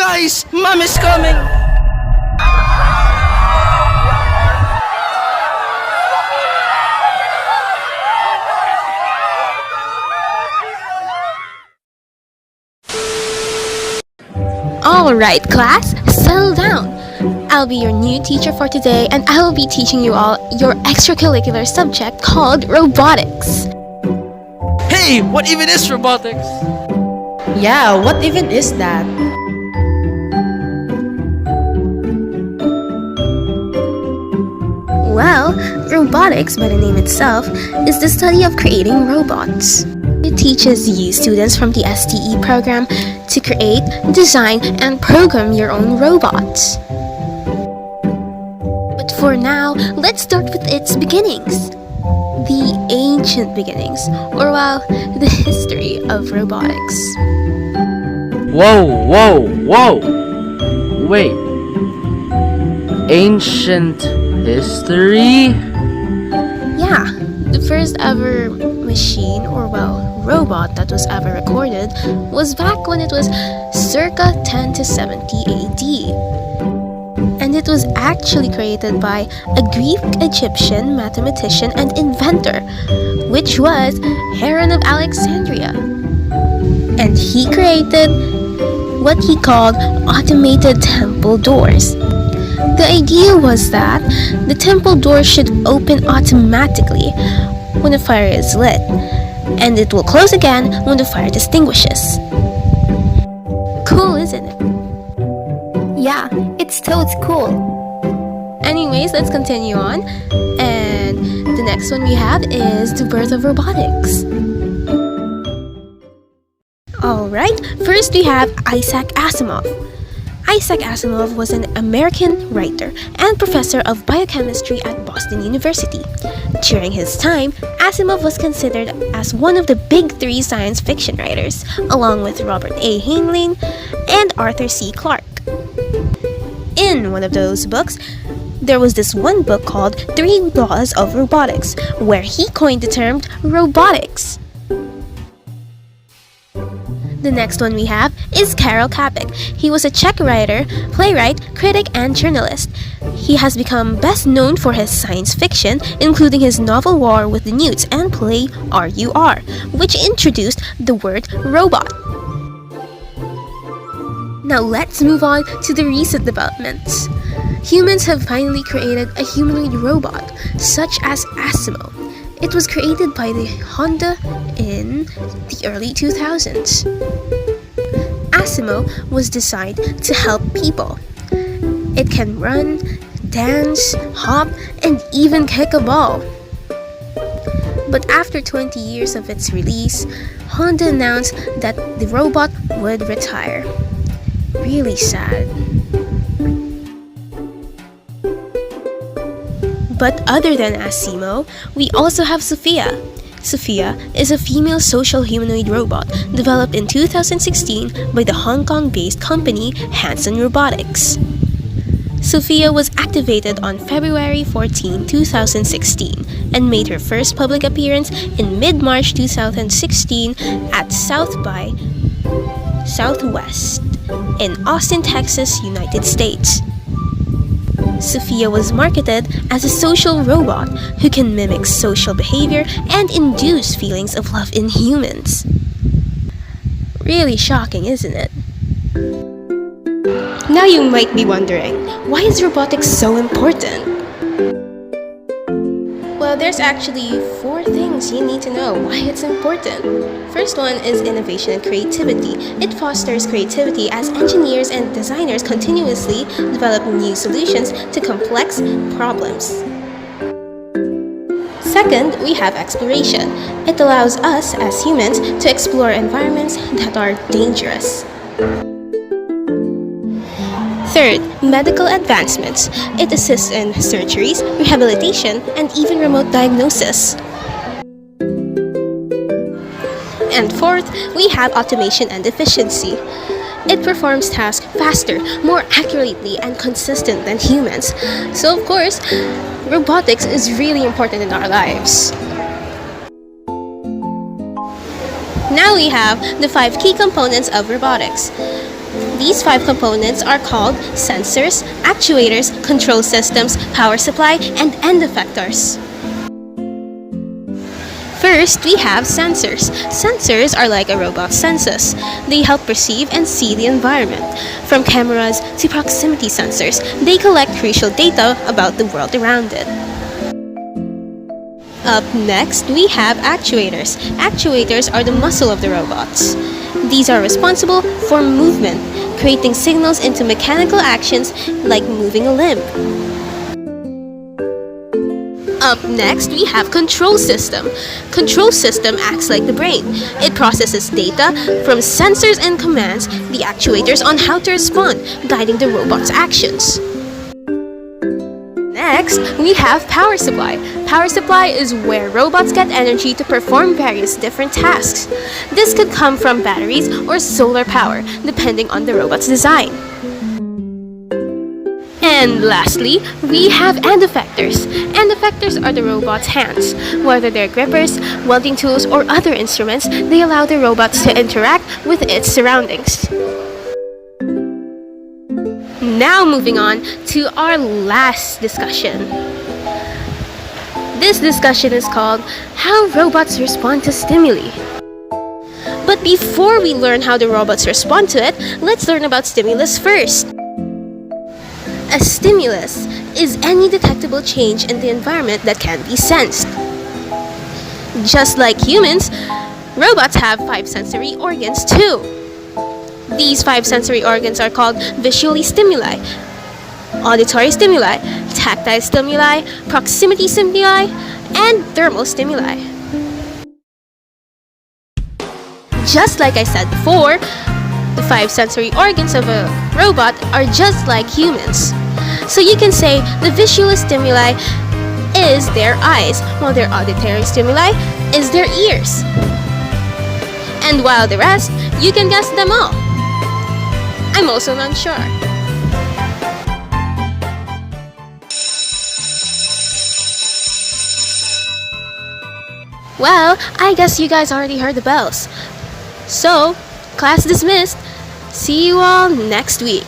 Guys, Mom is coming! Alright class, settle down. I'll be your new teacher for today and I will be teaching you all your extracurricular subject called robotics. Hey, what even is robotics? Yeah, what even is that? Well, robotics by the name itself is the study of creating robots. It teaches you students from the STE program to create, design, and program your own robots. But for now, let's start with its beginnings. The ancient beginnings, or well, the history of robotics. Whoa! Wait. Ancient history? Yeah, the first ever machine, or well, robot that was ever recorded was back when it was circa 10 to 70 AD. And it was actually created by a Greek-Egyptian mathematician and inventor, which was Heron of Alexandria. And he created what he called automated temple doors. The idea was that the temple door should open automatically when the fire is lit, and it will close again when the fire extinguishes. Cool, isn't it? Yeah, it's totes cool. Anyways, let's continue on. And the next one we have is the birth of robotics. Alright, first we have Isaac Asimov. Isaac Asimov was an American writer and professor of biochemistry at Boston University. During his time, Asimov was considered as one of the big three science fiction writers, along with Robert A. Heinlein and Arthur C. Clarke. In one of those books, there was this one book called 3 Laws of Robotics, where he coined the term robotics. The next one we have is Karel Čapek. He was a Czech writer, playwright, critic, and journalist. He has become best known for his science fiction, including his novel War with the Newts and play RUR, which introduced the word robot. Now let's move on to the recent developments. Humans have finally created a humanoid robot, such as Asimo. It was created by the Honda in the early 2000s. Asimo was designed to help people. It can run, dance, hop, and even kick a ball. But after 20 years of its release, Honda announced that the robot would retire. Really sad. But other than Asimo, we also have Sophia. Sophia is a female social humanoid robot developed in 2016 by the Hong Kong-based company Hanson Robotics. Sophia was activated on February 14, 2016 and made her first public appearance in mid-March 2016 at South by Southwest in Austin, Texas, United States. Sophia was marketed as a social robot who can mimic social behavior and induce feelings of love in humans. Really shocking, isn't it? Now you might be wondering, why is robotics so important? Well, there's actually 4 things you need to know why it's important. First one is innovation and creativity. It fosters creativity as engineers and designers continuously develop new solutions to complex problems. Second, we have exploration. It allows us as humans to explore environments that are dangerous. Third, medical advancements. It assists in surgeries, rehabilitation, and even remote diagnosis. And fourth, we have automation and efficiency. It performs tasks faster, more accurately, and consistent than humans. So of course, robotics is really important in our lives. Now we have the 5 key components of robotics. These 5 components are called sensors, actuators, control systems, power supply, and end effectors. First, we have sensors. Sensors are like a robot's senses. They help perceive and see the environment. From cameras to proximity sensors, they collect crucial data about the world around it. Up next, we have actuators. Actuators are the muscle of the robots. These are responsible for movement, creating signals into mechanical actions like moving a limb. Up next, we have control system. Control system acts like the brain. It processes data from sensors and commands the actuators on how to respond, guiding the robot's actions. Next, we have power supply. Power supply is where robots get energy to perform various different tasks. This could come from batteries or solar power, depending on the robot's design. And lastly, we have end effectors. End effectors are the robot's hands. Whether they're grippers, welding tools, or other instruments, they allow the robots to interact with its surroundings. Now moving on to our last discussion. This discussion is called How Robots Respond to Stimuli. But before we learn how the robots respond to it, let's learn about stimulus first. A stimulus is any detectable change in the environment that can be sensed. Just like humans, robots have 5 sensory organs too. These 5 sensory organs are called visual stimuli, auditory stimuli, tactile stimuli, proximity stimuli, and thermal stimuli. Just like I said before, the 5 sensory organs of a robot are just like humans. So you can say the visual stimuli is their eyes, while their auditory stimuli is their ears. And while the rest, you can guess them all. I'm also not sure. Well, I guess you guys already heard the bells. So, class dismissed. See you all next week.